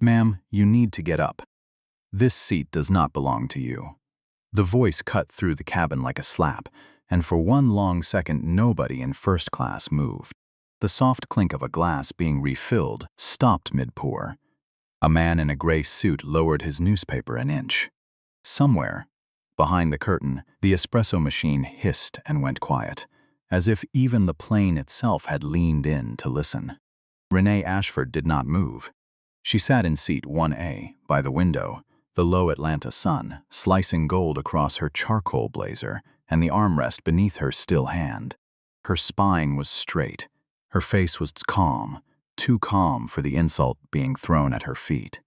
"Ma'am, you need to get up. This seat does not belong to you." The voice cut through the cabin like a slap, and for one long second nobody in first class moved. The soft clink of a glass being refilled stopped mid-pour. A man in a gray suit lowered his newspaper an inch. Somewhere, behind the curtain, the espresso machine hissed and went quiet, as if even the plane itself had leaned in to listen. Renee Ashford did not move. She sat in seat 1A, by the window, the low Atlanta sun slicing gold across her charcoal blazer and the armrest beneath her still hand. Her spine was straight. Her face was calm, too calm for the insult being thrown at her feet.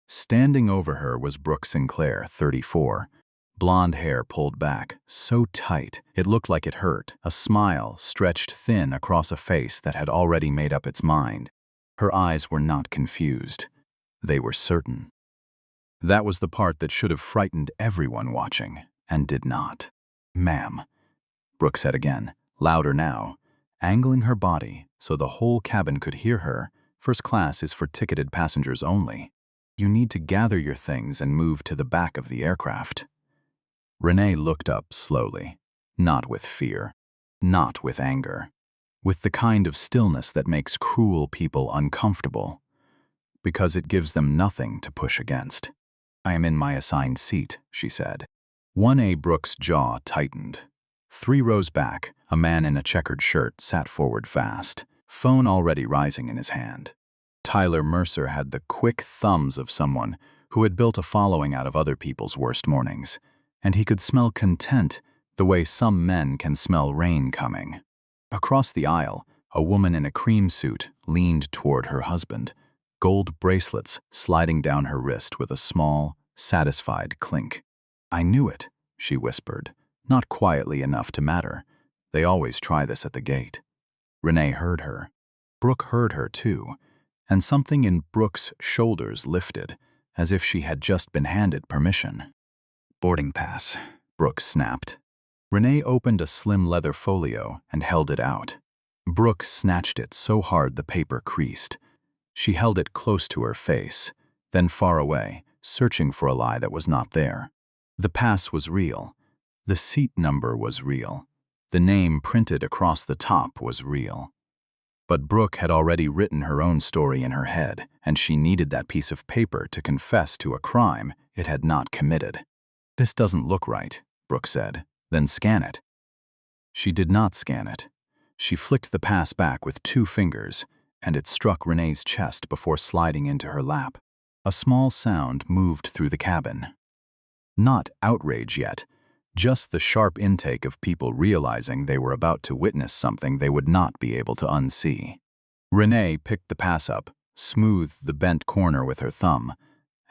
Standing over her was Brooke Sinclair, 34, blonde hair pulled back, so tight it looked like it hurt, a smile stretched thin across a face that had already made up its mind. Her eyes were not confused. They were certain. That was the part that should have frightened everyone watching, and did not. "Ma'am," Brooke said again, louder now, angling her body so the whole cabin could hear her. "First class is for ticketed passengers only. You need to gather your things and move to the back of the aircraft." Renee looked up slowly, not with fear, not with anger, with the kind of stillness that makes cruel people uncomfortable, because it gives them nothing to push against. "I am in my assigned seat," she said. 1A. Brooke's jaw tightened. 3 rows back, a man in a checkered shirt sat forward fast, phone already rising in his hand. Tyler Mercer had the quick thumbs of someone who had built a following out of other people's worst mornings, and he could smell content the way some men can smell rain coming. Across the aisle, a woman in a cream suit leaned toward her husband, gold bracelets sliding down her wrist with a small, satisfied clink. "I knew it," she whispered, not quietly enough to matter. They always try this at the gate. Renee heard her. Brooke heard her too, and something in Brooke's shoulders lifted, as if she had just been handed permission. "Boarding pass," Brooke snapped. Renee opened a slim leather folio and held it out. Brooke snatched it so hard the paper creased. She held it close to her face, then far away, searching for a lie that was not there. The pass was real. The seat number was real. The name printed across the top was real. But Brooke had already written her own story in her head, and she needed that piece of paper to confess to a crime it had not committed. "This doesn't look right," Brooke said. "Then scan it." She did not scan it. She flicked the pass back with 2 fingers, and it struck Renee's chest before sliding into her lap. A small sound moved through the cabin. Not outrage yet, just the sharp intake of people realizing they were about to witness something they would not be able to unsee. Renee picked the pass up, smoothed the bent corner with her thumb,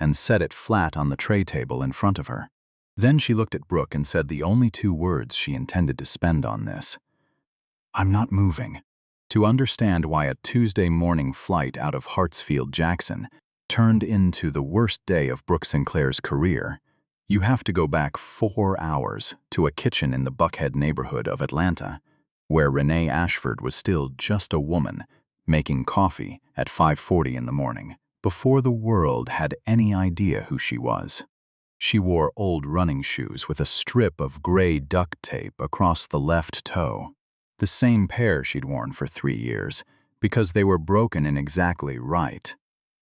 and set it flat on the tray table in front of her. Then she looked at Brooke and said the only 2 words she intended to spend on this. "I'm not moving." To understand why a Tuesday morning flight out of Hartsfield-Jackson turned into the worst day of Brooke Sinclair's career, you have to go back 4 hours to a kitchen in the Buckhead neighborhood of Atlanta, where Renee Ashford was still just a woman making coffee at 5:40 in the morning, before the world had any idea who she was. She wore old running shoes with a strip of gray duct tape across the left toe, the same pair she'd worn for 3 years, because they were broken in exactly right.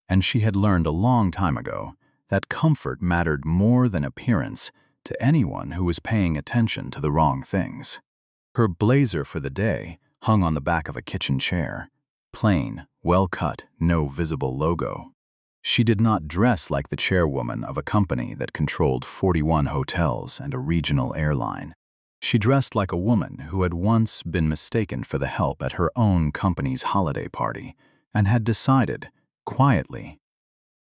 And she had learned a long time ago that comfort mattered more than appearance to anyone who was paying attention to the wrong things. Her blazer for the day hung on the back of a kitchen chair, plain, well-cut, no visible logo. She did not dress like the chairwoman of a company that controlled 41 hotels and a regional airline. She dressed like a woman who had once been mistaken for the help at her own company's holiday party and had decided, quietly,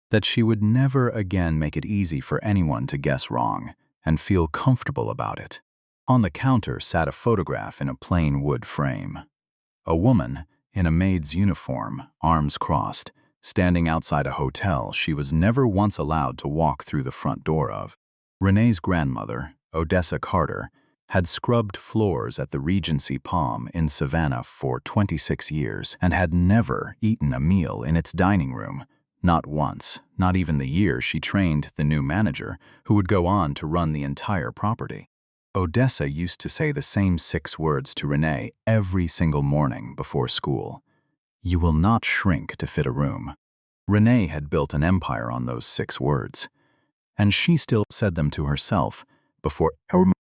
that she would never again make it easy for anyone to guess wrong and feel comfortable about it. On the counter sat a photograph in a plain wood frame. A woman, in a maid's uniform, arms crossed, standing outside a hotel she was never once allowed to walk through the front door of. Renee's grandmother, Odessa Carter, had scrubbed floors at the Regency Palm in Savannah for 26 years and had never eaten a meal in its dining room, Not once, not even the year she trained the new manager, who would go on to run the entire property. Odessa used to say the same 6 words to Renee every single morning before school. You will not shrink to fit a room. Renee had built an empire on those 6 words. And she still said them to herself before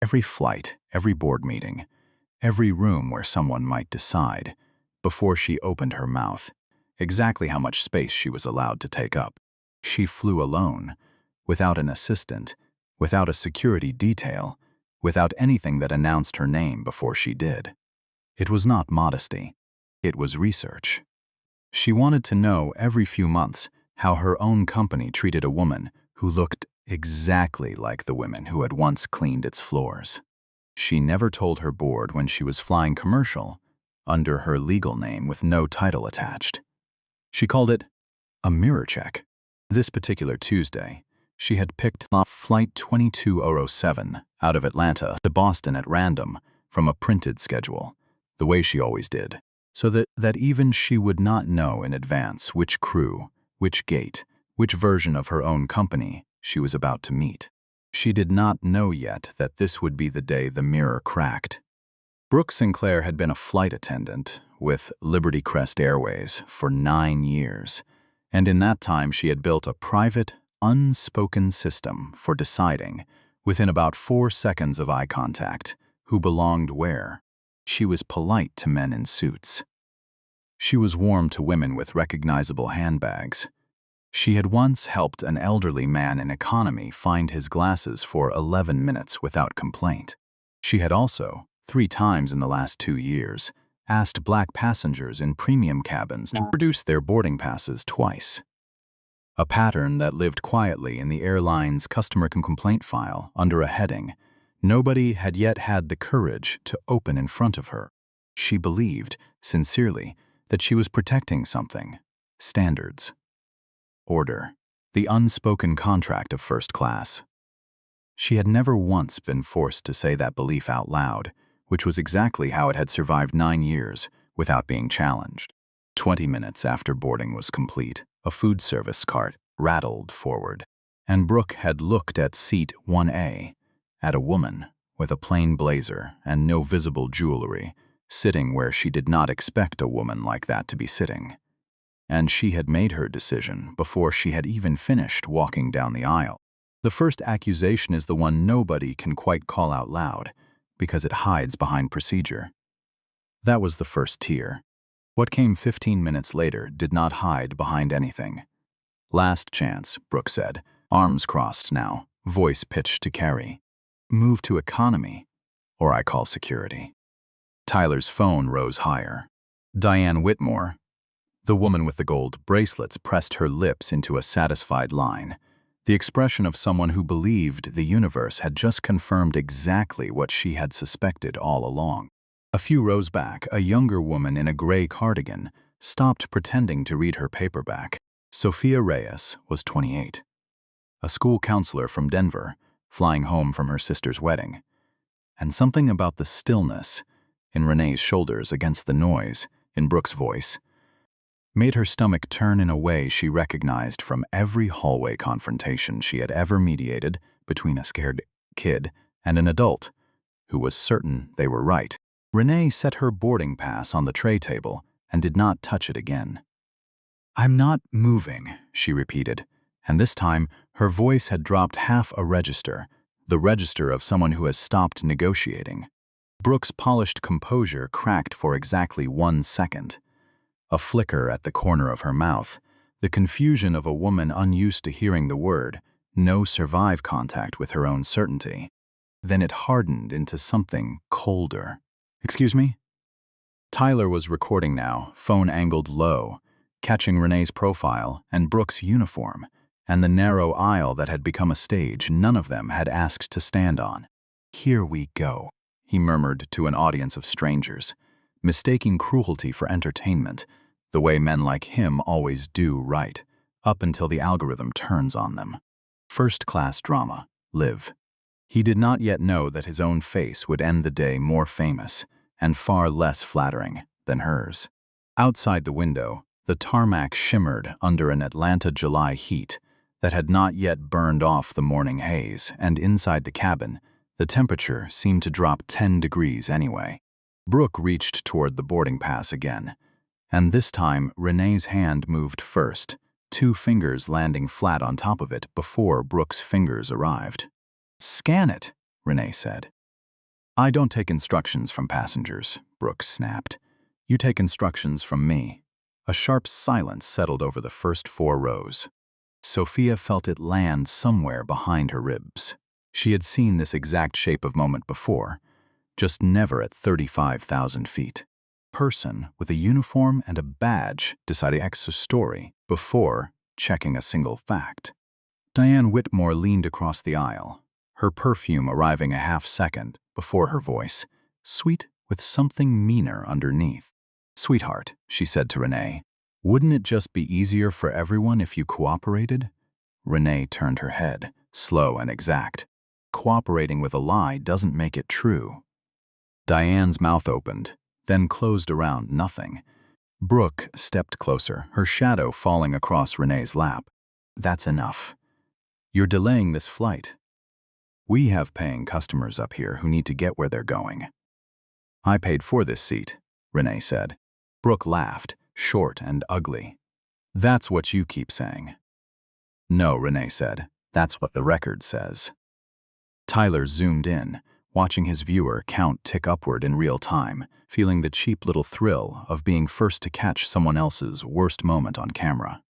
every flight, every board meeting, every room where someone might decide, before she opened her mouth, exactly how much space she was allowed to take up. She flew alone, without an assistant, without a security detail, without anything that announced her name before she did. It was not modesty. It was research. She wanted to know every few months how her own company treated a woman who looked exactly like the women who had once cleaned its floors. She never told her board when she was flying commercial, under her legal name with no title attached. She called it a mirror check. This particular Tuesday, she had picked off Flight 22007 out of Atlanta to Boston at random from a printed schedule, the way she always did, so that even she would not know in advance which crew, which gate, which version of her own company she was about to meet. She did not know yet that this would be the day the mirror cracked. Brooke Sinclair had been a flight attendant with Liberty Crest Airways for 9 years, and in that time she had built a private, unspoken system for deciding, within about 4 seconds of eye contact, who belonged where. She was polite to men in suits. She was warm to women with recognizable handbags. She had once helped an elderly man in economy find his glasses for 11 minutes without complaint. She had also, 3 times in the last 2 years, asked black passengers in premium cabins to produce their boarding passes twice. A pattern that lived quietly in the airline's customer complaint file under a heading nobody had yet had the courage to open in front of her. She believed, sincerely, that she was protecting something: standards. Order. The unspoken contract of first class. She had never once been forced to say that belief out loud, which was exactly how it had survived 9 years without being challenged. 20 minutes after boarding was complete, a food service cart rattled forward, and Brooke had looked at seat 1A, at a woman with a plain blazer and no visible jewelry, sitting where she did not expect a woman like that to be sitting. And she had made her decision before she had even finished walking down the aisle. The first accusation is the one nobody can quite call out loud, because it hides behind procedure. That was the first tier. What came 15 minutes later did not hide behind anything. Last chance, Brooke said, arms crossed now, voice pitched to Carrie. Move to economy, or I call security. Tyler's phone rose higher. Diane Whitmore, the woman with the gold bracelets, pressed her lips into a satisfied line, the expression of someone who believed the universe had just confirmed exactly what she had suspected all along. A few rows back, a younger woman in a gray cardigan stopped pretending to read her paperback. Sophia Reyes was 28, a school counselor from Denver, flying home from her sister's wedding. And something about the stillness in Renee's shoulders against the noise in Brooke's voice made her stomach turn in a way she recognized from every hallway confrontation she had ever mediated between a scared kid and an adult who was certain they were right. Renee set her boarding pass on the tray table and did not touch it again. I'm not moving, she repeated, and this time her voice had dropped half a register, the register of someone who has stopped negotiating. Brooke's polished composure cracked for exactly 1 second. A flicker at the corner of her mouth, the confusion of a woman unused to hearing the word, no survive contact with her own certainty. Then it hardened into something colder. Excuse me? Tyler was recording now, phone angled low, catching Renee's profile and Brooke's uniform, and the narrow aisle that had become a stage none of them had asked to stand on. Here we go, he murmured to an audience of strangers, mistaking cruelty for entertainment, the way men like him always do right, up until the algorithm turns on them. First-class drama, live. He did not yet know that his own face would end the day more famous and far less flattering than hers. Outside the window, The tarmac shimmered under an Atlanta July heat that had not yet burned off the morning haze, and inside the cabin, the temperature seemed to drop 10 degrees anyway. Brooke reached toward the boarding pass again, and this time Renee's hand moved first, 2 fingers landing flat on top of it before Brooke's fingers arrived. "Scan it," Renee said. "I don't take instructions from passengers," Brooke snapped. "You take instructions from me." A sharp silence settled over the first 4 rows. Sophia felt it land somewhere behind her ribs. She had seen this exact shape of moment before, just never at 35,000 feet. Person with a uniform and a badge deciding extra story before checking a single fact. Diane Whitmore leaned across the aisle, her perfume arriving a half-second before her voice, sweet with something meaner underneath. "Sweetheart," she said to Renee, "wouldn't it just be easier for everyone if you cooperated?" Renee turned her head, slow and exact. "Cooperating with a lie doesn't make it true." Diane's mouth opened, then closed around nothing. Brooke stepped closer, her shadow falling across Renee's lap. "That's enough. You're delaying this flight. We have paying customers up here who need to get where they're going." "I paid for this seat," Renee said. Brooke laughed, short and ugly. "That's what you keep saying." "No," Renee said. "That's what the record says." Tyler zoomed in, watching his viewer count tick upward in real time, feeling the cheap little thrill of being first to catch someone else's worst moment on camera.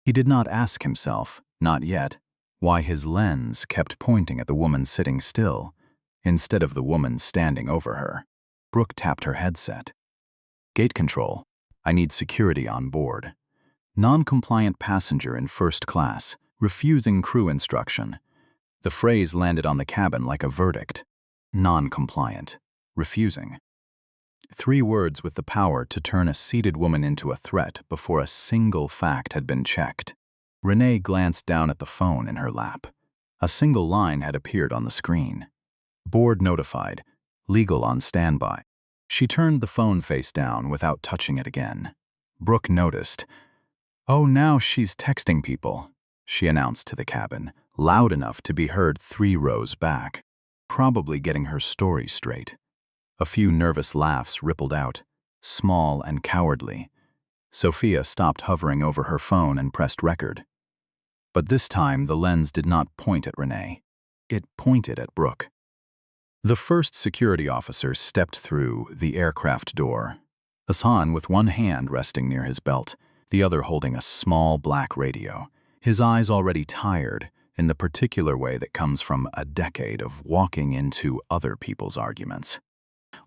He did not ask himself, not yet, why his lens kept pointing at the woman sitting still, instead of the woman standing over her. Brooke tapped her headset. "Gate control. I need security on board. Non-compliant passenger in first class, refusing crew instruction." The phrase landed on the cabin like a verdict. Non-compliant. Refusing. 3 words with the power to turn a seated woman into a threat before a single fact had been checked. Renee glanced down at the phone in her lap. A single line had appeared on the screen. "Board notified. Legal on standby." She turned the phone face down without touching it again. Brooke noticed. "Oh, now she's texting people," she announced to the cabin, loud enough to be heard 3 rows back. Probably getting her story straight. A few nervous laughs rippled out, small and cowardly. Sophia stopped hovering over her phone and pressed record. But this time the lens did not point at Renee. It pointed at Brooke. The first security officer stepped through the aircraft door, Hassan with one hand resting near his belt, the other holding a small black radio, his eyes already tired in the particular way that comes from a decade of walking into other people's arguments.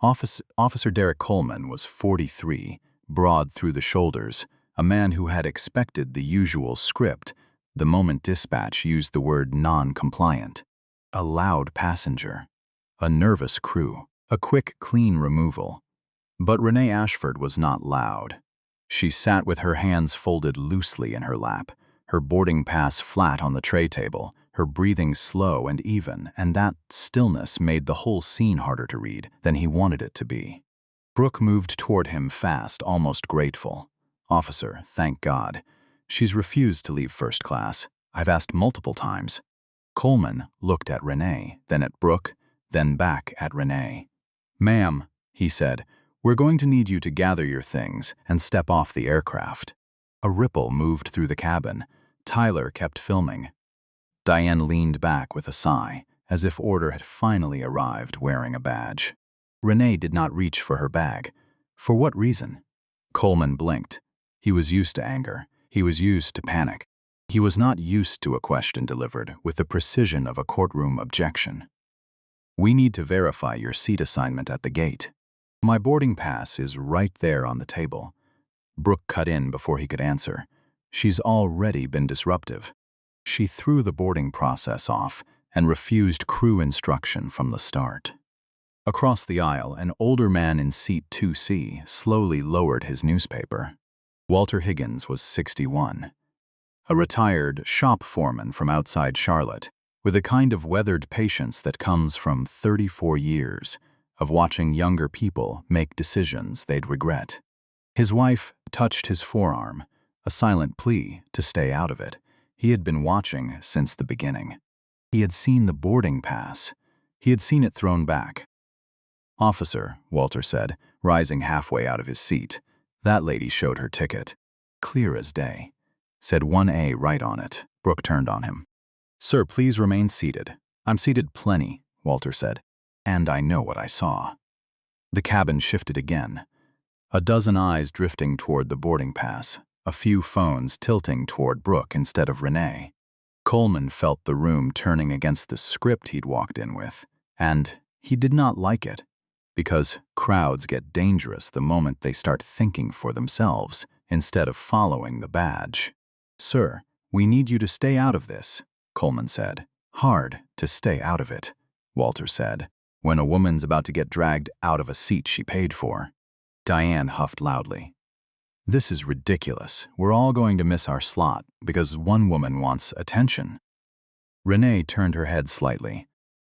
Officer Derek Coleman was 43, broad through the shoulders, a man who had expected the usual script the moment dispatch used the word non-compliant. A loud passenger. A nervous crew. A quick, clean removal. But Renee Ashford was not loud. She sat with her hands folded loosely in her lap, her boarding pass flat on the tray table, her breathing slow and even, and that stillness made the whole scene harder to read than he wanted it to be. Brooke moved toward him fast, almost grateful. "Officer, thank God. She's refused to leave first class. I've asked multiple times." Coleman looked at Renee, then at Brooke, then back at Renee. "Ma'am," he said, "we're going to need you to gather your things and step off the aircraft." A ripple moved through the cabin. Tyler kept filming. Diane leaned back with a sigh, as if order had finally arrived wearing a badge. Renee did not reach for her bag. For what reason? Coleman blinked. He was used to anger. He was used to panic. He was not used to a question delivered with the precision of a courtroom objection. "We need to verify your seat assignment at the gate. My boarding pass is right there on the table." Brooke cut in before he could answer. She's already been disruptive. She threw the boarding process off and refused crew instruction from the start. Across the aisle, an older man in seat 2C slowly lowered his newspaper. Walter Higgins was 61. A retired shop foreman from outside Charlotte, with a kind of weathered patience that comes from 34 years of watching younger people make decisions they'd regret. His wife touched his forearm, A silent plea to stay out of it. He had been watching since the beginning. He had seen the boarding pass. He had seen it thrown back. "Officer," Walter said, rising halfway out of his seat. "That lady showed her ticket. Clear as day. Said 1A right on it." Brooke turned on him. "Sir, please remain seated." "I'm seated plenty," Walter said. "And I know what I saw." The cabin shifted again. A dozen eyes drifting toward the boarding pass, a few phones tilting toward Brooke instead of Renee. Coleman felt the room turning against the script he'd walked in with, and he did not like it, because crowds get dangerous the moment they start thinking for themselves instead of following the badge. "Sir, we need you to stay out of this," Coleman said. "Hard to stay out of it," Walter said, "when a woman's about to get dragged out of a seat she paid for." Diane huffed loudly. "This is ridiculous. We're all going to miss our slot because one woman wants attention." Renee turned her head slightly.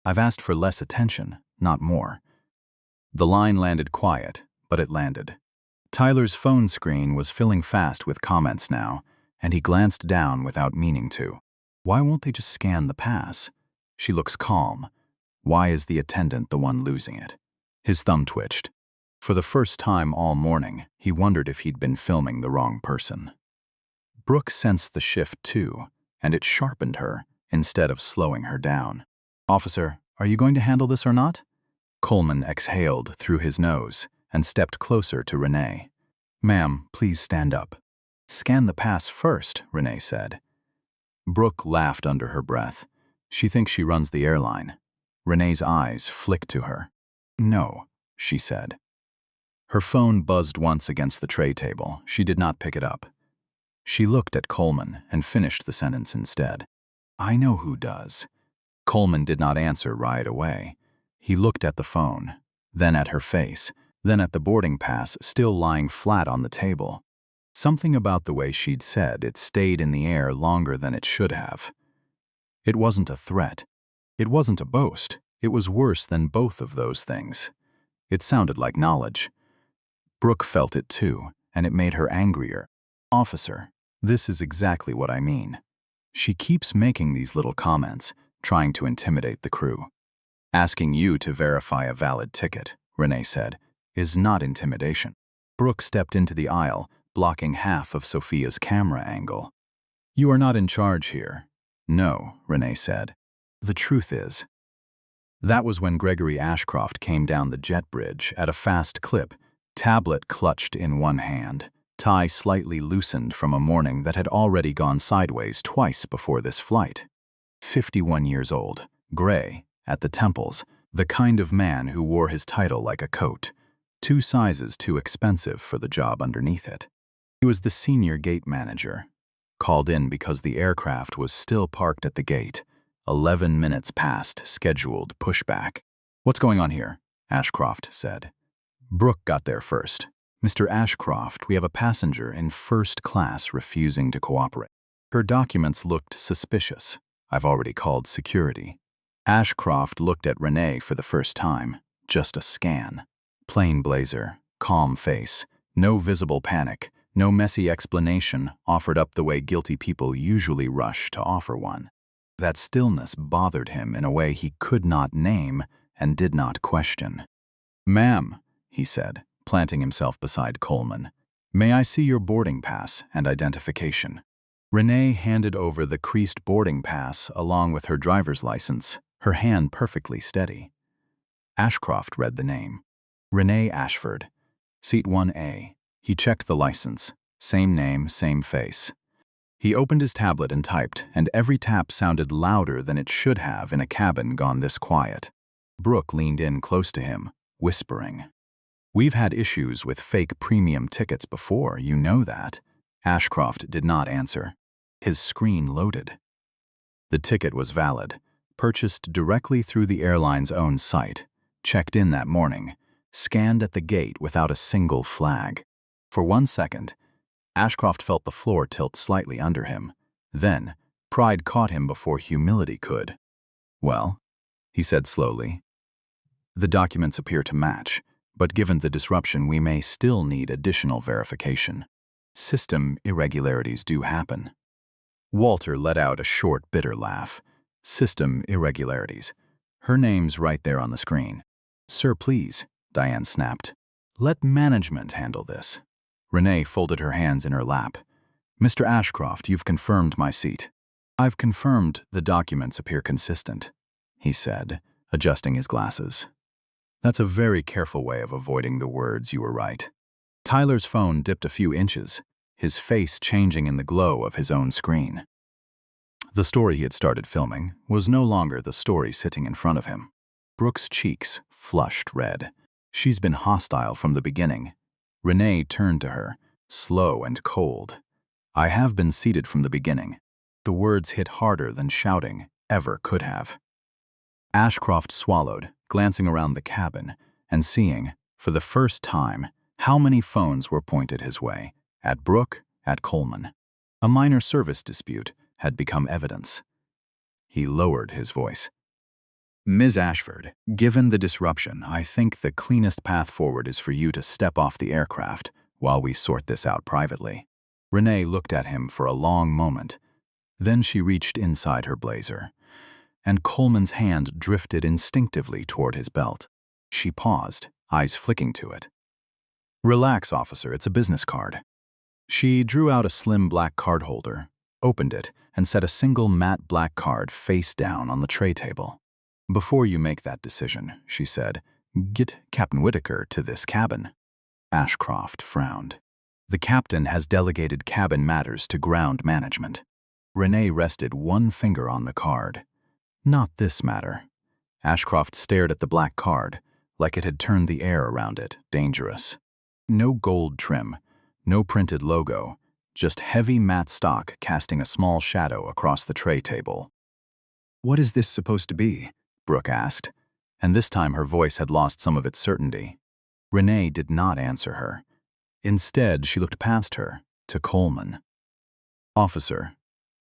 "I've asked for less attention, not more." The line landed quiet, but it landed. Tyler's phone screen was filling fast with comments now, and he glanced down without meaning to. Why won't they just scan the pass? She looks calm. Why is the attendant the one losing it? His thumb twitched. For the first time all morning, he wondered if he'd been filming the wrong person. Brooke sensed the shift too, and it sharpened her instead of slowing her down. "Officer, are you going to handle this or not?" Coleman exhaled through his nose and stepped closer to Renee. "Ma'am, please stand up." "Scan the pass first," Renee said. Brooke laughed under her breath. She thinks she runs the airline. Renee's eyes flicked to her. "No," she said. Her phone buzzed once against the tray table. She did not pick it up. She looked at Coleman and finished the sentence instead. "I know who does." Coleman did not answer right away. He looked at the phone, then at her face, then at the boarding pass still lying flat on the table. Something about the way she'd said it stayed in the air longer than it should have. It wasn't a threat. It wasn't a boast. It was worse than both of those things. It sounded like knowledge. Brooke felt it too, and it made her angrier. "Officer, this is exactly what I mean. She keeps making these little comments, trying to intimidate the crew. Asking you to verify a valid ticket," Renee said, "is not intimidation." Brooke stepped into the aisle, blocking half of Sophia's camera angle. "You are not in charge here." "No," Renee said. "The truth is." That was when Gregory Ashcroft came down the jet bridge at a fast clip, tablet clutched in one hand, tie slightly loosened from a morning that had already gone sideways twice before this flight. 51 years old, gray, at the temples, the kind of man who wore his title like a coat, 2 sizes too expensive for the job underneath it. He was the senior gate manager, called in because the aircraft was still parked at the gate, 11 minutes past scheduled pushback. "What's going on here?" Ashcroft said. Brooke got there first. "Mr. Ashcroft, we have a passenger in first class refusing to cooperate." Her documents looked suspicious. "I've already called security." Ashcroft looked at Renee for the first time. Just a scan. Plain blazer, calm face, no visible panic, no messy explanation offered up the way guilty people usually rush to offer one. That stillness bothered him in a way he could not name and did not question. "Ma'am," he said, planting himself beside Coleman, "may I see your boarding pass and identification?" Renee handed over the creased boarding pass along with her driver's license, her hand perfectly steady. Ashcroft read the name. Renee Ashford. Seat 1A. He checked the license. Same name, same face. He opened his tablet and typed, and every tap sounded louder than it should have in a cabin gone this quiet. Brooke leaned in close to him, whispering. "We've had issues with fake premium tickets before, you know that." Ashcroft did not answer. His screen loaded. The ticket was valid, purchased directly through the airline's own site, checked in that morning, scanned at the gate without a single flag. For 1 second, Ashcroft felt the floor tilt slightly under him. Then, pride caught him before humility could. "Well," he said slowly, "the documents appear to match, but given the disruption we may still need additional verification." System irregularities do happen. Walter let out a short, bitter laugh. System irregularities. Her name's right there on the screen. Sir, please, Diane snapped. Let management handle this. Renee folded her hands in her lap. Mr. Ashcroft, you've confirmed my seat. I've confirmed the documents appear consistent, he said, adjusting his glasses. That's a very careful way of avoiding the words you were right. Tyler's phone dipped a few inches, his face changing in the glow of his own screen. The story he had started filming was no longer the story sitting in front of him. Brooke's cheeks flushed red. She's been hostile from the beginning. Renee turned to her, slow and cold. I have been seated from the beginning. The words hit harder than shouting ever could have. Ashcroft swallowed, glancing around the cabin and seeing, for the first time, how many phones were pointed his way, at Brooke, at Coleman. A minor service dispute had become evidence. He lowered his voice. Ms. Ashford, given the disruption, I think the cleanest path forward is for you to step off the aircraft while we sort this out privately. Renee looked at him for a long moment. Then she reached inside her blazer, and Coleman's hand drifted instinctively toward his belt. She paused, eyes flicking to it. Relax, officer, it's a business card. She drew out a slim black card holder, opened it, and set a single matte black card face down on the tray table. Before you make that decision, she said, get Captain Whitaker to this cabin. Ashcroft frowned. The captain has delegated cabin matters to ground management. Renee rested one finger on the card. Not this matter. Ashcroft stared at the black card, like it had turned the air around it dangerous. No gold trim, no printed logo, just heavy matte stock casting a small shadow across the tray table. What is this supposed to be? Brooke asked, and this time her voice had lost some of its certainty. Renee did not answer her. Instead, she looked past her, to Coleman. Officer,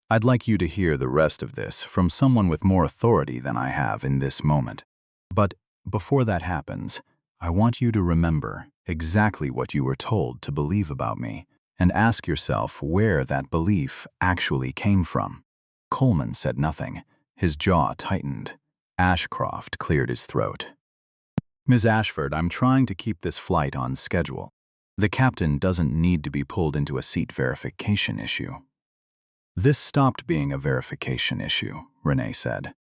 I'd like you to hear the rest of this from someone with more authority than I have in this moment. But before that happens, I want you to remember exactly what you were told to believe about me and ask yourself where that belief actually came from. Coleman said nothing. His jaw tightened. Ashcroft cleared his throat. Ms. Ashford, I'm trying to keep this flight on schedule. The captain doesn't need to be pulled into a seat verification issue. This stopped being a verification issue, Renee said.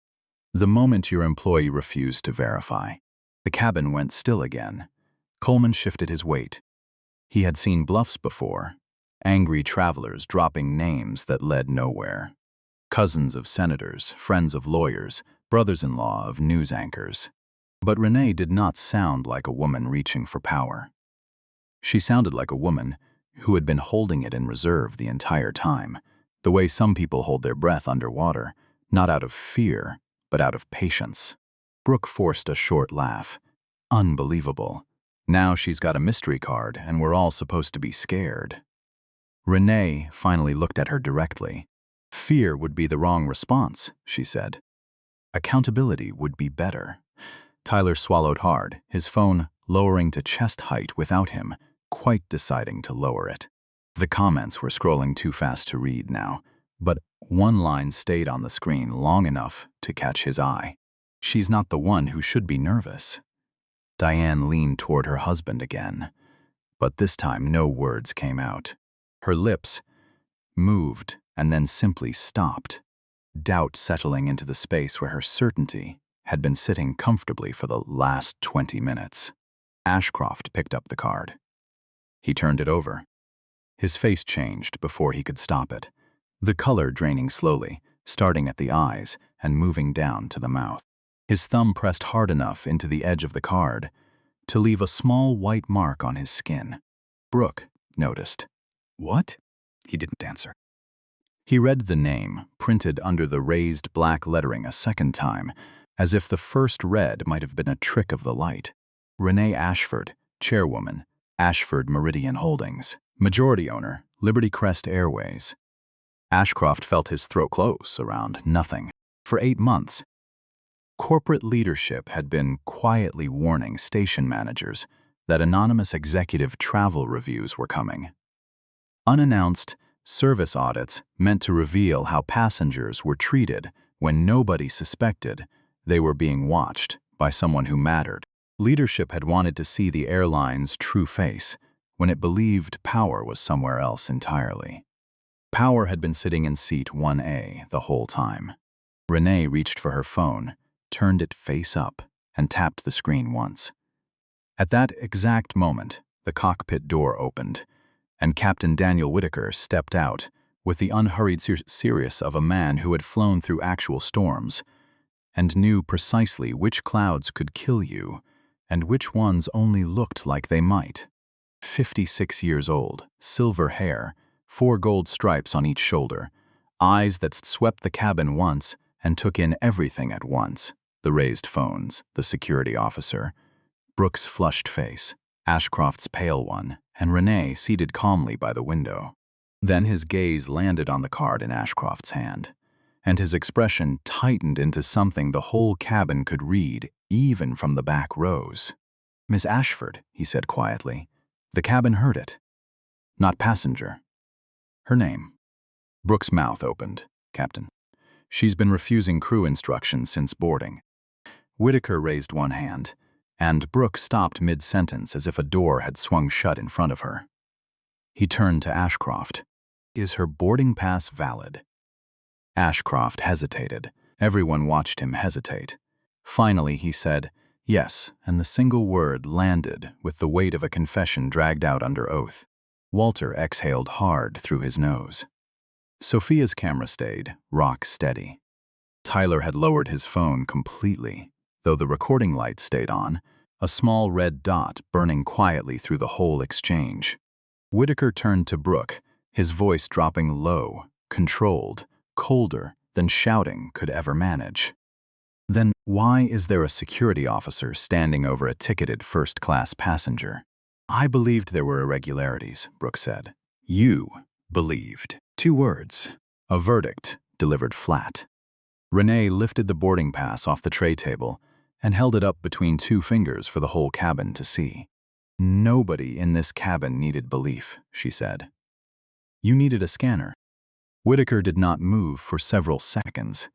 The moment your employee refused to verify, the cabin went still again. Coleman shifted his weight. He had seen bluffs before, angry travelers dropping names that led nowhere. Cousins of senators, friends of lawyers, brothers-in-law of news anchors. But Renee did not sound like a woman reaching for power. She sounded like a woman who had been holding it in reserve the entire time, the way some people hold their breath underwater, not out of fear, but out of patience. Brooke forced a short laugh. Unbelievable. Now she's got a mystery card and we're all supposed to be scared. Renee finally looked at her directly. Fear would be the wrong response, she said. Accountability would be better. Tyler swallowed hard, his phone lowering to chest height without him, quite deciding to lower it. The comments were scrolling too fast to read now, but one line stayed on the screen long enough to catch his eye. She's not the one who should be nervous. Diane leaned toward her husband again, but this time no words came out. Her lips moved and then simply stopped, doubt settling into the space where her certainty had been sitting comfortably for the last 20 minutes. Ashcroft picked up the card. He turned it over. His face changed before he could stop it, the color draining slowly, starting at the eyes and moving down to the mouth. His thumb pressed hard enough into the edge of the card to leave a small white mark on his skin. Brooke noticed. What? He didn't answer. He read the name, printed under the raised black lettering a second time, as if the first read might have been a trick of the light. Renee Ashford, chairwoman, Ashford Meridian Holdings. Majority owner, Liberty Crest Airways. Ashcroft felt his throat close around nothing. For 8 months, corporate leadership had been quietly warning station managers that anonymous executive travel reviews were coming. Unannounced service audits meant to reveal how passengers were treated when nobody suspected they were being watched by someone who mattered. Leadership had wanted to see the airline's true face when it believed power was somewhere else entirely. Power had been sitting in seat 1A the whole time. Renee reached for her phone, turned it face up, and tapped the screen once. At that exact moment, the cockpit door opened, and Captain Daniel Whitaker stepped out with the unhurried seriousness of a man who had flown through actual storms and knew precisely which clouds could kill you and which ones only looked like they might. 56 years old, silver hair, 4 gold stripes on each shoulder, eyes that swept the cabin once and took in everything at once, the raised phones, the security officer, Brooke's flushed face, Ashcroft's pale one, and Renee seated calmly by the window. Then his gaze landed on the card in Ashcroft's hand, and his expression tightened into something the whole cabin could read, even from the back rows. "Miss Ashford," he said quietly. "The cabin heard it. Not passenger. Her name." Brooke's mouth opened. "Captain. She's been refusing crew instructions since boarding." Whitaker raised one hand, and Brooke stopped mid-sentence as if a door had swung shut in front of her. He turned to Ashcroft. "Is her boarding pass valid?" Ashcroft hesitated. Everyone watched him hesitate. Finally, he said, "Yes," and the single word landed with the weight of a confession dragged out under oath. Walter exhaled hard through his nose. Sophia's camera stayed, rock steady. Tyler had lowered his phone completely, though the recording light stayed on, a small red dot burning quietly through the whole exchange. Whitaker turned to Brooke, his voice dropping low, controlled, colder than shouting could ever manage. "Then why is there a security officer standing over a ticketed first-class passenger?" "I believed there were irregularities," Brooke said. "You believed." 2 words. A verdict delivered flat. Renee lifted the boarding pass off the tray table and held it up between 2 fingers for the whole cabin to see. "Nobody in this cabin needed belief," she said. "You needed a scanner." Whitaker did not move for several seconds.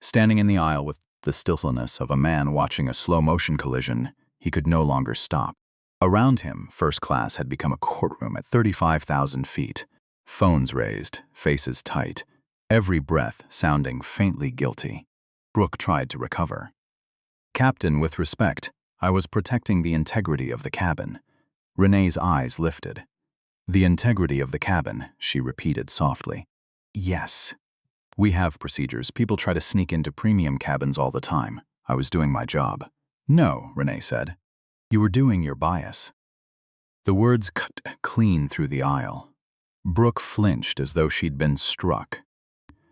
Standing in the aisle with the stillness of a man watching a slow-motion collision, he could no longer stop. Around him, first class had become a courtroom at 35,000 feet. Phones raised, faces tight, every breath sounding faintly guilty. Brooke tried to recover. "Captain, with respect, I was protecting the integrity of the cabin." Renee's eyes lifted. "The integrity of the cabin," she repeated softly. "Yes. We have procedures. People try to sneak into premium cabins all the time. I was doing my job." "No," Renee said. "You were doing your bias." The words cut clean through the aisle. Brooke flinched as though she'd been struck.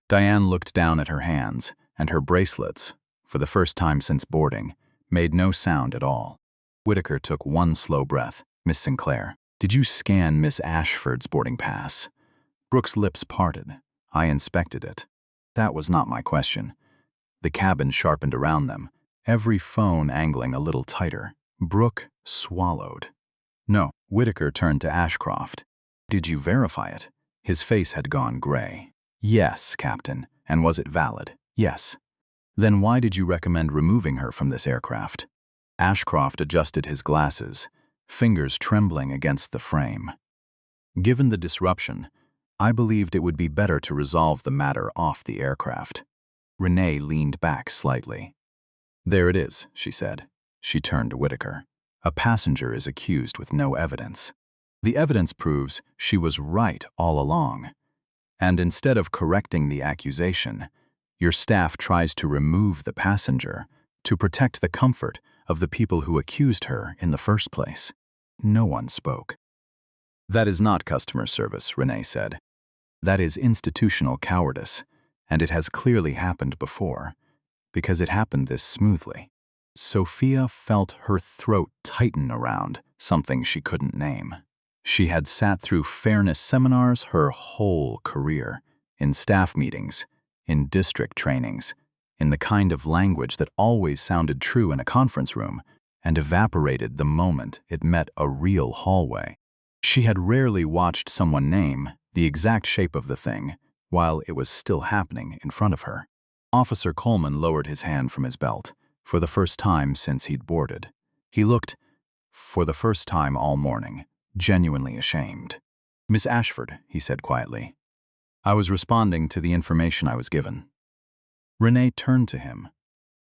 Diane looked down at her hands, and her bracelets, for the first time since boarding, made no sound at all. Whitaker took one slow breath. "Miss Sinclair, did you scan Miss Ashford's boarding pass?" Brooke's lips parted. "I inspected it." "That was not my question." The cabin sharpened around them, every phone angling a little tighter. Brooke swallowed. "No." Whitaker turned to Ashcroft. "Did you verify it?" His face had gone gray. "Yes, Captain. And was it valid?" "Yes." "Then why did you recommend removing her from this aircraft?" Ashcroft adjusted his glasses, fingers trembling against the frame. "Given the disruption, I believed it would be better to resolve the matter off the aircraft." Renee leaned back slightly. "There it is," she said. She turned to Whitaker. "A passenger is accused with no evidence. The evidence proves she was right all along. And instead of correcting the accusation, your staff tries to remove the passenger to protect the comfort of the people who accused her in the first place." No one spoke. "That is not customer service," Renee said. "That is institutional cowardice, and it has clearly happened before, because it happened this smoothly." Sophia felt her throat tighten around something she couldn't name. She had sat through fairness seminars her whole career, in staff meetings, in district trainings, in the kind of language that always sounded true in a conference room and evaporated the moment it met a real hallway. She had rarely watched someone name the exact shape of the thing, while it was still happening in front of her. Officer Coleman lowered his hand from his belt, for the first time since he'd boarded. He looked, for the first time all morning, genuinely ashamed. "Miss Ashford," he said quietly. "I was responding to the information I was given." Renee turned to him.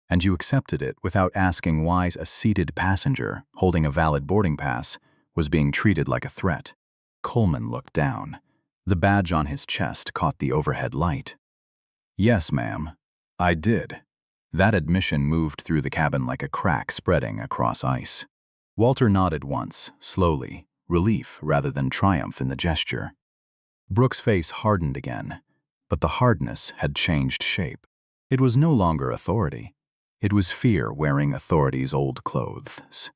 "And you accepted it without asking why a seated passenger holding a valid boarding pass was being treated like a threat?" Coleman looked down. The badge on his chest caught the overhead light. "Yes, ma'am, I did." That admission moved through the cabin like a crack spreading across ice. Walter nodded once, slowly, relief rather than triumph in the gesture. Brooke's face hardened again, but the hardness had changed shape. It was no longer authority. It was fear wearing authority's old clothes.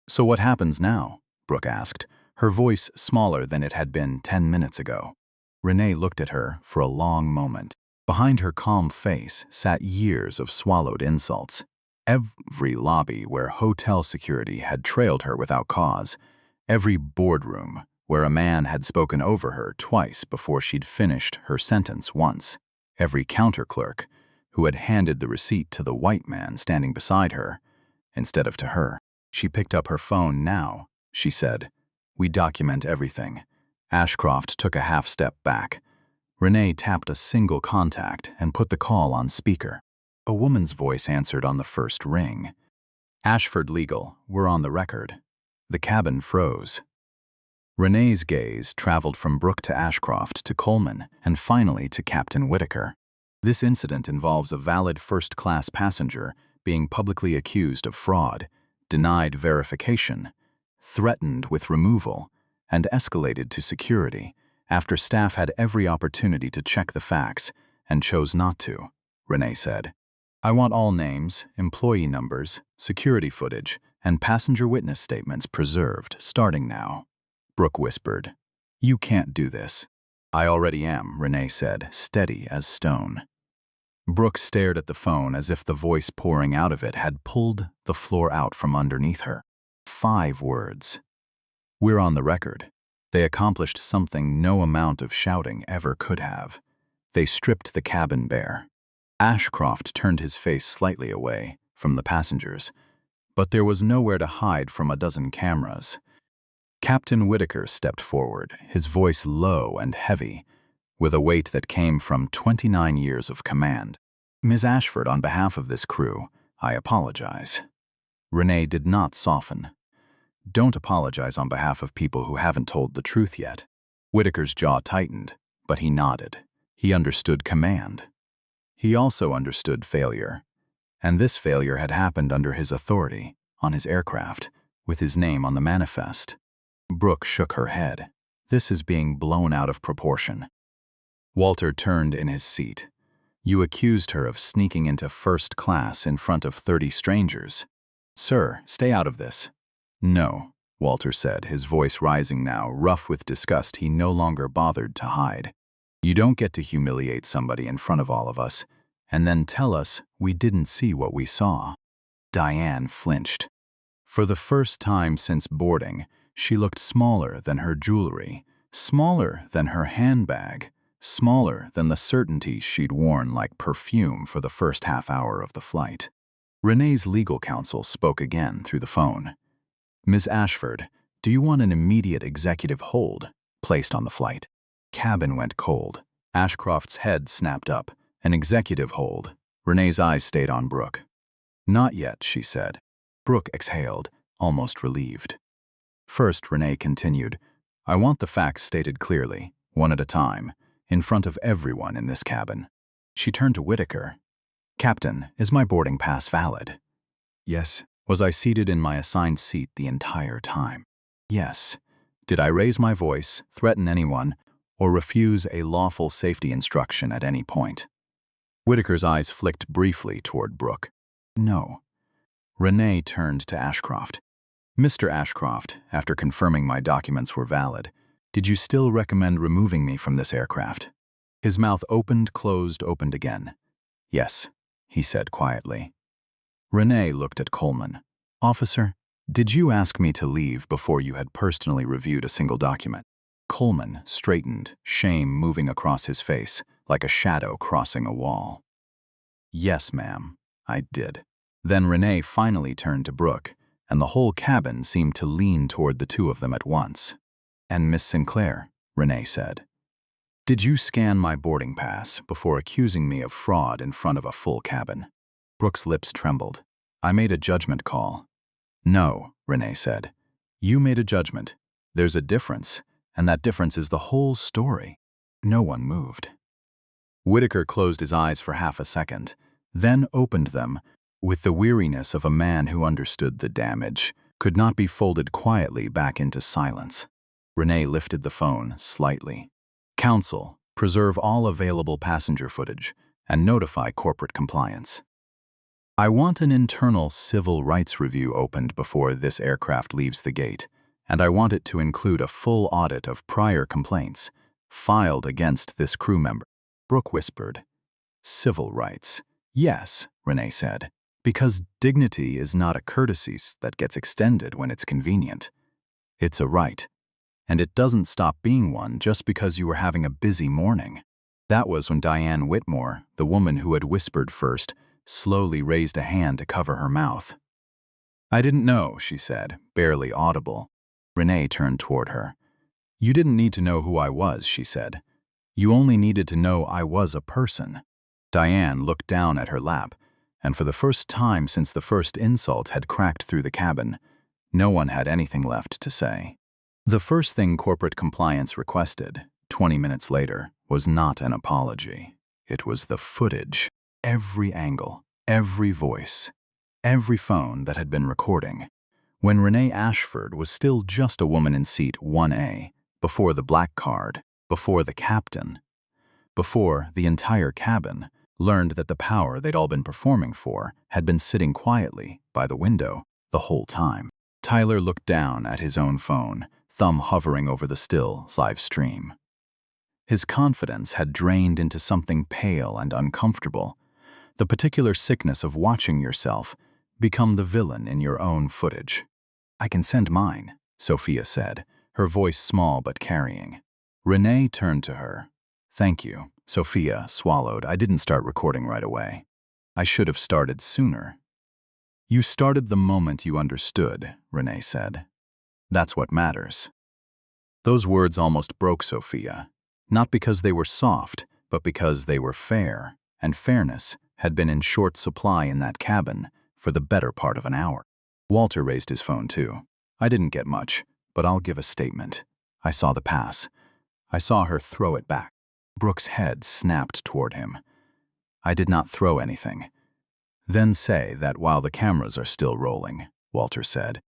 "So what happens now?" Brooke asked, her voice smaller than it had been 10 minutes ago. Renee looked at her for a long moment. Behind her calm face sat years of swallowed insults. Every lobby where hotel security had trailed her without cause, every boardroom where a man had spoken over her twice before she'd finished her sentence once, every counter clerk who had handed the receipt to the white man standing beside her instead of to her. She picked up her phone. "Now," she said, "we document everything." Ashcroft took a half step back. Renee tapped a single contact and put the call on speaker. A woman's voice answered on the first ring. "Ashford Legal, we're on the record." The cabin froze. Renee's gaze traveled from Brooke to Ashcroft to Coleman and finally to Captain Whitaker. This incident involves a valid first-class passenger being publicly accused of fraud, denied verification, threatened with removal, and escalated to security after staff had every opportunity to check the facts and chose not to, Renee said. "I want all names, employee numbers, security footage, and passenger witness statements preserved starting now," Brooke whispered. "You can't do this." "I already am," Renee said, steady as stone. Brooke stared at the phone as if the voice pouring out of it had pulled the floor out from underneath her. 5 words. "We're on the record." They accomplished something no amount of shouting ever could have. They stripped the cabin bare. Ashcroft turned his face slightly away from the passengers, but there was nowhere to hide from a dozen cameras. Captain Whitaker stepped forward, his voice low and heavy, with a weight that came from 29 years of command. "Ms. Ashford, on behalf of this crew, I apologize." Renee did not soften. "Don't apologize on behalf of people who haven't told the truth yet." Whitaker's jaw tightened, but he nodded. He understood command. He also understood failure. And this failure had happened under his authority, on his aircraft, with his name on the manifest. Brooke shook her head. "This is being blown out of proportion." Walter turned in his seat. "You accused her of sneaking into first class in front of 30 strangers. Sir, stay out of this." "No," Walter said, his voice rising now, rough with disgust he no longer bothered to hide. "You don't get to humiliate somebody in front of all of us, and then tell us we didn't see what we saw." Diane flinched. For the first time since boarding, she looked smaller than her jewelry, smaller than her handbag, smaller than the certainty she'd worn like perfume for the first half hour of the flight. Renee's legal counsel spoke again through the phone. "Ms. Ashford, do you want an immediate executive hold placed on the flight?" Cabin went cold. Ashcroft's head snapped up. "An executive hold." Renee's eyes stayed on Brooke. "Not yet," she said. Brooke exhaled, almost relieved. "First," Renee continued, "I want the facts stated clearly, one at a time, in front of everyone in this cabin." She turned to Whitaker. "Captain, is my boarding pass valid?" "Yes." "Was I seated in my assigned seat the entire time?" "Yes." "Did I raise my voice, threaten anyone, or refuse a lawful safety instruction at any point?" Whitaker's eyes flicked briefly toward Brooke. "No." Renee turned to Ashcroft. "Mr. Ashcroft, after confirming my documents were valid, did you still recommend removing me from this aircraft?" His mouth opened, closed, opened again. "Yes," he said quietly. Renee looked at Coleman. "Officer, did you ask me to leave before you had personally reviewed a single document?" Coleman straightened, shame moving across his face, like a shadow crossing a wall. "Yes, ma'am, I did." Then Renee finally turned to Brooke, and the whole cabin seemed to lean toward the two of them at once. "And Miss Sinclair," Renee said, "did you scan my boarding pass before accusing me of fraud in front of a full cabin?" Brooke's lips trembled. "I made a judgment call." "No," Renee said. "You made a judgment. There's a difference, and that difference is the whole story." No one moved. Whitaker closed his eyes for half a second, then opened them with the weariness of a man who understood the damage could not be folded quietly back into silence. Renee lifted the phone slightly. "Counsel, preserve all available passenger footage and notify corporate compliance. I want an internal civil rights review opened before this aircraft leaves the gate, and I want it to include a full audit of prior complaints filed against this crew member." Brooke whispered. "Civil rights. Yes," Renee said, "because dignity is not a courtesy that gets extended when it's convenient. It's a right, and it doesn't stop being one just because you were having a busy morning." That was when Diane Whitmore, the woman who had whispered first, slowly raised a hand to cover her mouth. "I didn't know," she said, barely audible. Renee turned toward her. "You didn't need to know who I was," she said. "You only needed to know I was a person." Diane looked down at her lap, and for the first time since the first insult had cracked through the cabin, no one had anything left to say. The first thing corporate compliance requested, 20 minutes later, was not an apology. It was the footage. Every angle, every voice, every phone that had been recording. When Renee Ashford was still just a woman in seat 1A, before the black card, before the captain, before the entire cabin learned that the power they'd all been performing for had been sitting quietly by the window the whole time. Tyler looked down at his own phone, thumb hovering over the still live stream. His confidence had drained into something pale and uncomfortable, the particular sickness of watching yourself become the villain in your own footage. "I can send mine," Sophia said, her voice small but carrying. Renee turned to her. "Thank you." Sophia swallowed. "I didn't start recording right away. I should have started sooner." "You started the moment you understood," Renee said. "That's what matters." Those words almost broke Sophia, not because they were soft, but because they were fair, and fairness had been in short supply in that cabin for the better part of an hour. Walter raised his phone too. "I didn't get much, but I'll give a statement. I saw the pass. I saw her throw it back." Brooke's head snapped toward him. "I did not throw anything." "Then say that while the cameras are still rolling," Walter said.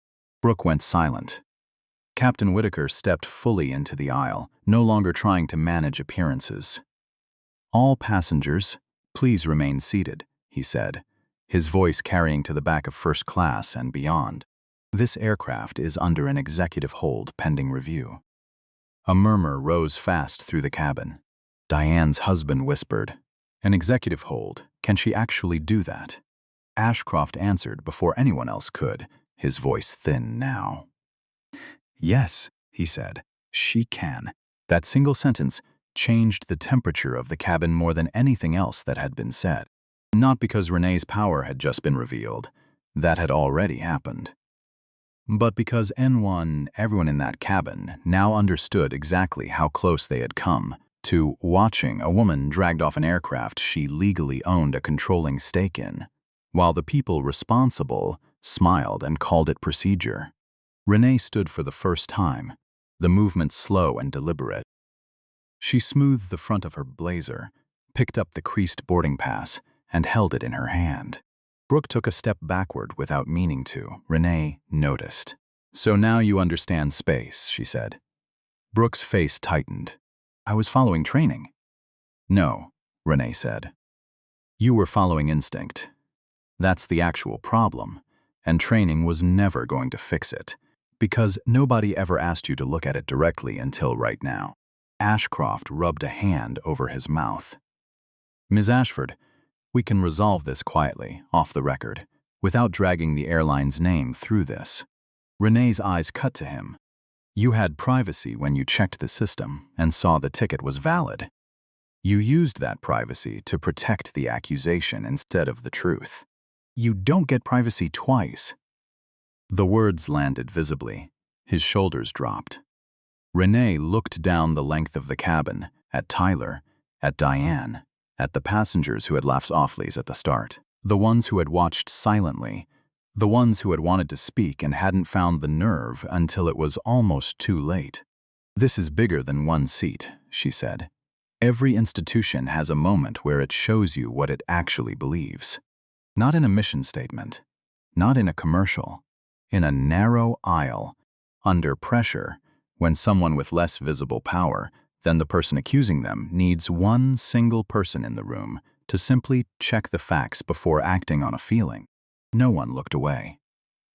Brooke went silent. Captain Whitaker stepped fully into the aisle, no longer trying to manage appearances. "All passengers, please remain seated," he said, his voice carrying to the back of first class and beyond. "This aircraft is under an executive hold pending review." A murmur rose fast through the cabin. Diane's husband whispered, "An executive hold, can she actually do that?" Ashcroft answered before anyone else could, his voice thin now. "Yes," he said, "she can." That single sentence changed the temperature of the cabin more than anything else that had been said. Not because Renee's power had just been revealed. That had already happened. But because everyone in that cabin, now understood exactly how close they had come to watching a woman dragged off an aircraft she legally owned a controlling stake in, while the people responsible smiled and called it procedure. Renee stood for the first time, the movement slow and deliberate. She smoothed the front of her blazer, picked up the creased boarding pass, and held it in her hand. Brooke took a step backward without meaning to. Renee noticed. "So now you understand space," she said. Brooke's face tightened. "I was following training." "No," Renee said. "You were following instinct. That's the actual problem, and training was never going to fix it, because nobody ever asked you to look at it directly until right now." Ashcroft rubbed a hand over his mouth. "Ms. Ashford, we can resolve this quietly, off the record, without dragging the airline's name through this." Renee's eyes cut to him. You had privacy when you checked the system and saw the ticket was valid. You used that privacy to protect the accusation instead of the truth. You don't get privacy twice. The words landed visibly. His shoulders dropped. Renee looked down the length of the cabin, at Tyler, at Diane, at the passengers who had laughed softly at the start, the ones who had watched silently, the ones who had wanted to speak and hadn't found the nerve until it was almost too late. "This is bigger than one seat," she said. "Every institution has a moment where it shows you what it actually believes. Not in a mission statement, not in a commercial, in a narrow aisle, under pressure, when someone with less visible power than the person accusing them needs one single person in the room to simply check the facts before acting on a feeling." No one looked away.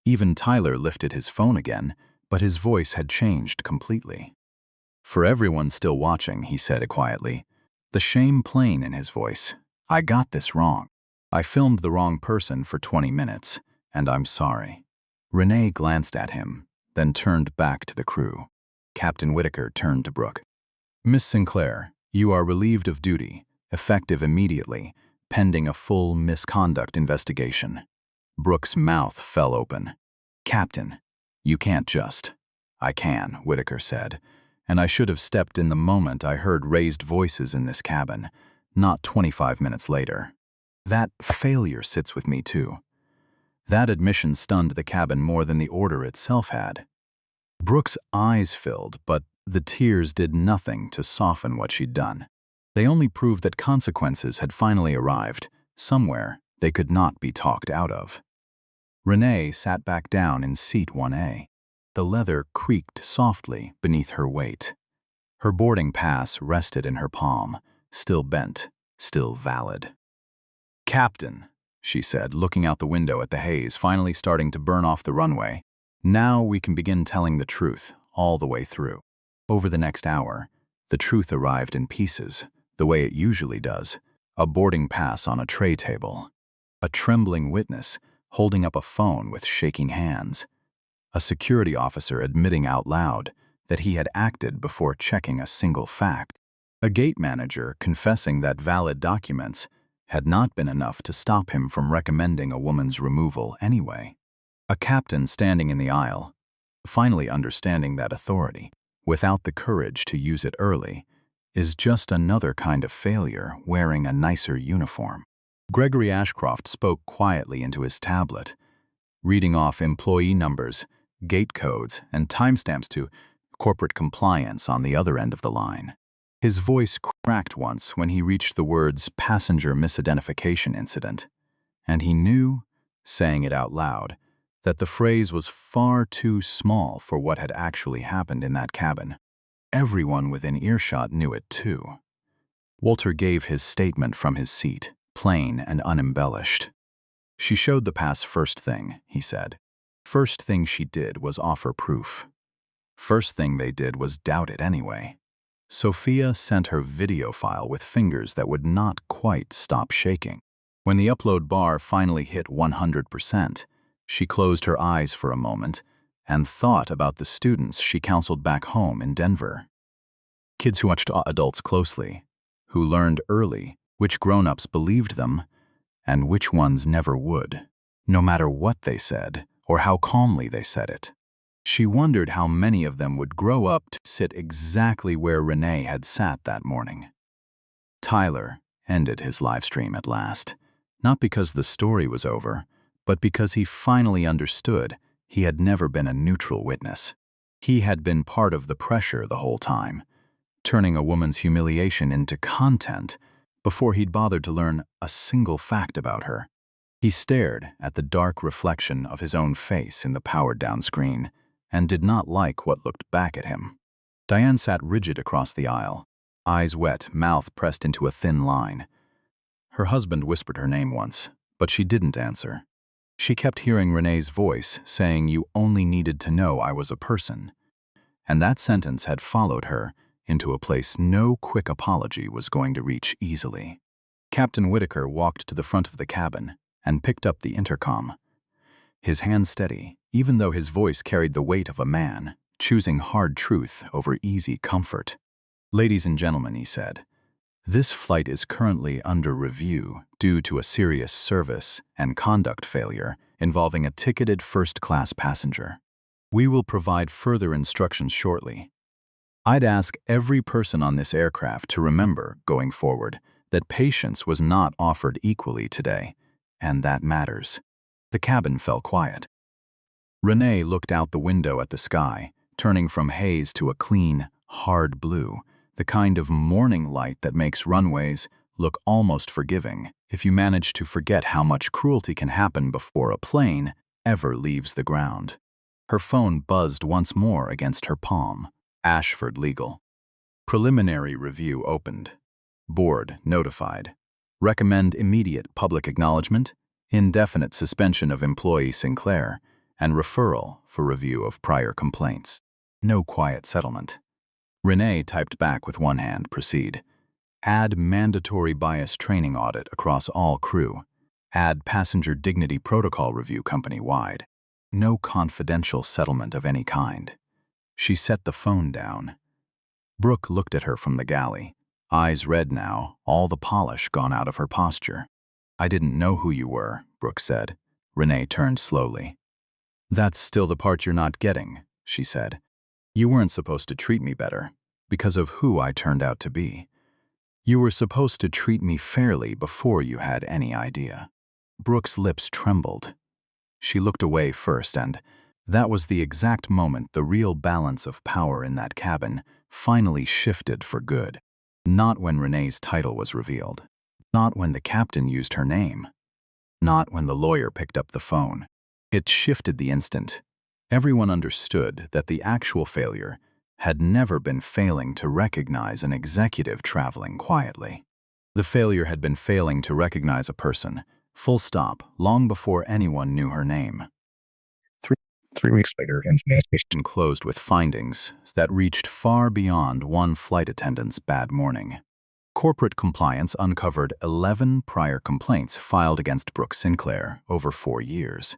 Even Tyler lifted his phone again, but his voice had changed completely. "For everyone still watching," he said it quietly, the shame plain in his voice, "I got this wrong. I filmed the wrong person for 20 minutes, and I'm sorry." Renee glanced at him, then turned back to the crew. Captain Whitaker turned to Brooke. "Miss Sinclair, you are relieved of duty, effective immediately, pending a full misconduct investigation." Brooke's mouth fell open. "Captain, you can't just—" "I can," Whitaker said, "and I should have stepped in the moment I heard raised voices in this cabin, not 25 minutes later. That failure sits with me too. That admission stunned the cabin more than the order itself had." Brooke's eyes filled, but the tears did nothing to soften what she'd done. They only proved that consequences had finally arrived, somewhere they could not be talked out of. Renee sat back down in seat 1A. The leather creaked softly beneath her weight. Her boarding pass rested in her palm, still bent, still valid. "Captain," she said, looking out the window at the haze finally starting to burn off the runway, "now we can begin telling the truth all the way through." Over the next hour, the truth arrived in pieces, the way it usually does, a boarding pass on a tray table, a trembling witness holding up a phone with shaking hands, a security officer admitting out loud that he had acted before checking a single fact, a gate manager confessing that valid documents had not been enough to stop him from recommending a woman's removal anyway, a captain standing in the aisle, finally understanding that authority, without the courage to use it early, is just another kind of failure wearing a nicer uniform. Gregory Ashcroft spoke quietly into his tablet, reading off employee numbers, gate codes, and timestamps to corporate compliance on the other end of the line. His voice cracked once when he reached the words "passenger misidentification incident," and he knew, saying it out loud, that the phrase was far too small for what had actually happened in that cabin. Everyone within earshot knew it too. Walter gave his statement from his seat, plain and unembellished. "She showed the pass first thing," he said. "First thing she did was offer proof. First thing they did was doubt it anyway. Sophia sent her video file with fingers that would not quite stop shaking. When the upload bar finally hit 100%, she closed her eyes for a moment and thought about the students she counseled back home in Denver. Kids who watched adults closely, who learned early which grown-ups believed them and which ones never would, no matter what they said or how calmly they said it. She wondered how many of them would grow up to sit exactly where Renee had sat that morning. Tyler ended his live stream at last, not because the story was over, but because he finally understood he had never been a neutral witness. He had been part of the pressure the whole time, turning a woman's humiliation into content before he'd bothered to learn a single fact about her. He stared at the dark reflection of his own face in the powered-down screen and did not like what looked back at him. Diane sat rigid across the aisle, eyes wet, mouth pressed into a thin line. Her husband whispered her name once, but she didn't answer. She kept hearing Renee's voice saying, "You only needed to know I was a person." And that sentence had followed her into a place no quick apology was going to reach easily. Captain Whitaker walked to the front of the cabin and picked up the intercom. His hand steady, even though his voice carried the weight of a man, choosing hard truth over easy comfort. "Ladies and gentlemen," he said, "this flight is currently under review due to a serious service and conduct failure involving a ticketed first-class passenger. We will provide further instructions shortly. I'd ask every person on this aircraft to remember, going forward, that patience was not offered equally today, and that matters." The cabin fell quiet. Renee looked out the window at the sky, turning from haze to a clean, hard blue, the kind of morning light that makes runways look almost forgiving if you manage to forget how much cruelty can happen before a plane ever leaves the ground. Her phone buzzed once more against her palm. Ashford Legal. Preliminary review opened. Board notified. Recommend immediate public acknowledgement, indefinite suspension of employee Sinclair, and referral for review of prior complaints. No quiet settlement. Renee typed back with one hand. Proceed. Add mandatory bias training audit across all crew. Add passenger dignity protocol review company-wide. No confidential settlement of any kind. She set the phone down. Brooke looked at her from the galley, eyes red now, all the polish gone out of her posture. "I didn't know who you were," Brooke said. Renee turned slowly. "That's still the part you're not getting," she said. "You weren't supposed to treat me better, because of who I turned out to be. You were supposed to treat me fairly before you had any idea." Brooke's lips trembled. She looked away first, and that was the exact moment the real balance of power in that cabin finally shifted for good. Not when Renee's title was revealed. Not when the captain used her name. Not when the lawyer picked up the phone. It shifted the instant. Everyone understood that the actual failure had never been failing to recognize an executive traveling quietly. The failure had been failing to recognize a person, full stop, long before anyone knew her name. Three weeks later, investigation closed with findings that reached far beyond one flight attendant's bad morning. Corporate compliance uncovered 11 prior complaints filed against Brooke Sinclair over 4 years.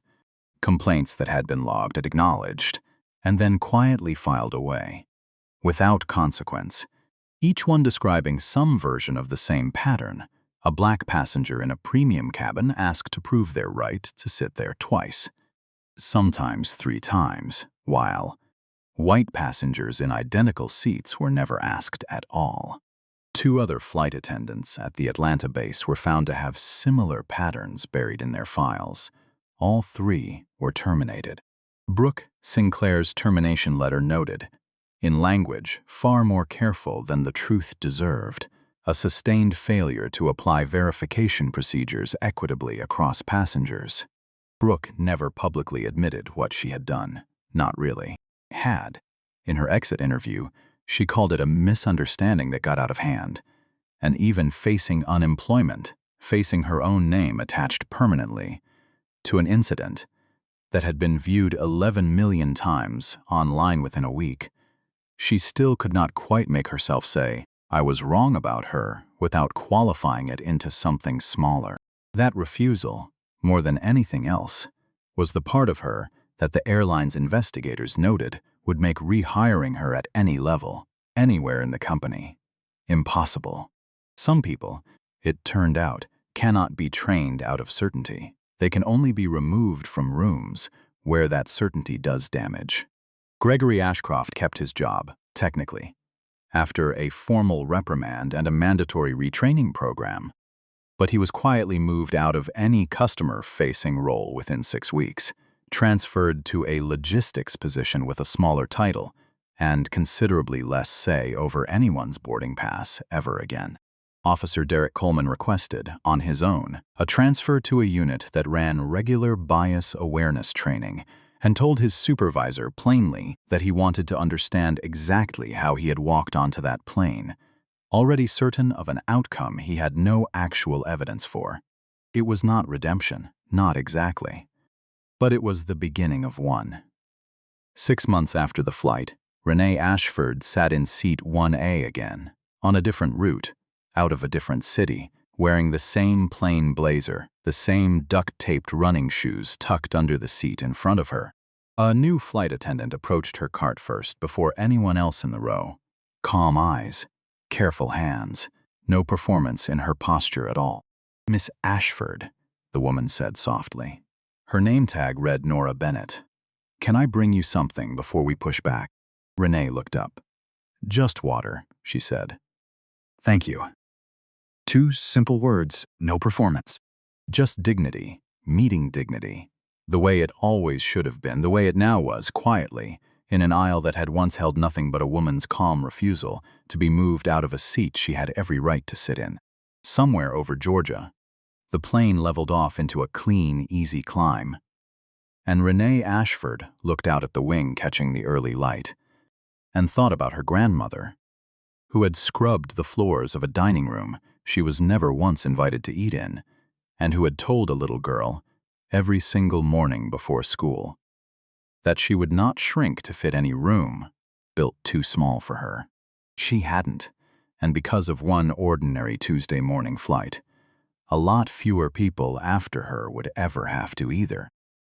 Complaints that had been logged and acknowledged, and then quietly filed away, without consequence, each one describing some version of the same pattern. A black passenger in a premium cabin asked to prove their right to sit there twice, sometimes 3 times, while white passengers in identical seats were never asked at all. 2 other flight attendants at the Atlanta base were found to have similar patterns buried in their files. All 3 were terminated. Brooke Sinclair's termination letter noted, in language far more careful than the truth deserved, a sustained failure to apply verification procedures equitably across passengers. Brooke never publicly admitted what she had done. Not really. Had. In her exit interview, she called it a misunderstanding that got out of hand. And even facing unemployment, facing her own name attached permanently to an incident that had been viewed 11 million times online within a week, she still could not quite make herself say, "I was wrong about her," without qualifying it into something smaller. That refusal, more than anything else, was the part of her that the airline's investigators noted would make rehiring her at any level, anywhere in the company, impossible. Some people, it turned out, cannot be trained out of certainty. They can only be removed from rooms where that certainty does damage. Gregory Ashcroft kept his job, technically, after a formal reprimand and a mandatory retraining program, but he was quietly moved out of any customer-facing role within 6 weeks, transferred to a logistics position with a smaller title and considerably less say over anyone's boarding pass ever again. Officer Derek Coleman requested, on his own, a transfer to a unit that ran regular bias awareness training and told his supervisor plainly that he wanted to understand exactly how he had walked onto that plane, already certain of an outcome he had no actual evidence for. It was not redemption, not exactly. But it was the beginning of one. 6 months after the flight, Renee Ashford sat in seat 1A again, on a different route, out of a different city, wearing the same plain blazer, the same duct-taped running shoes tucked under the seat in front of her. A new flight attendant approached her cart first before anyone else in the row. Calm eyes, careful hands, no performance in her posture at all. "Miss Ashford," the woman said softly. Her name tag read Nora Bennett. "Can I bring you something before we push back?" Renee looked up. "Just water," she said. "Thank you." 2 simple words, no performance. Just dignity, meeting dignity. The way it always should have been, the way it now was, quietly, in an aisle that had once held nothing but a woman's calm refusal to be moved out of a seat she had every right to sit in. Somewhere over Georgia, the plane leveled off into a clean, easy climb. And Renee Ashford looked out at the wing catching the early light and thought about her grandmother, who had scrubbed the floors of a dining room she was never once invited to eat in, and who had told a little girl, every single morning before school, that she would not shrink to fit any room built too small for her. She hadn't, and because of one ordinary Tuesday morning flight, a lot fewer people after her would ever have to either.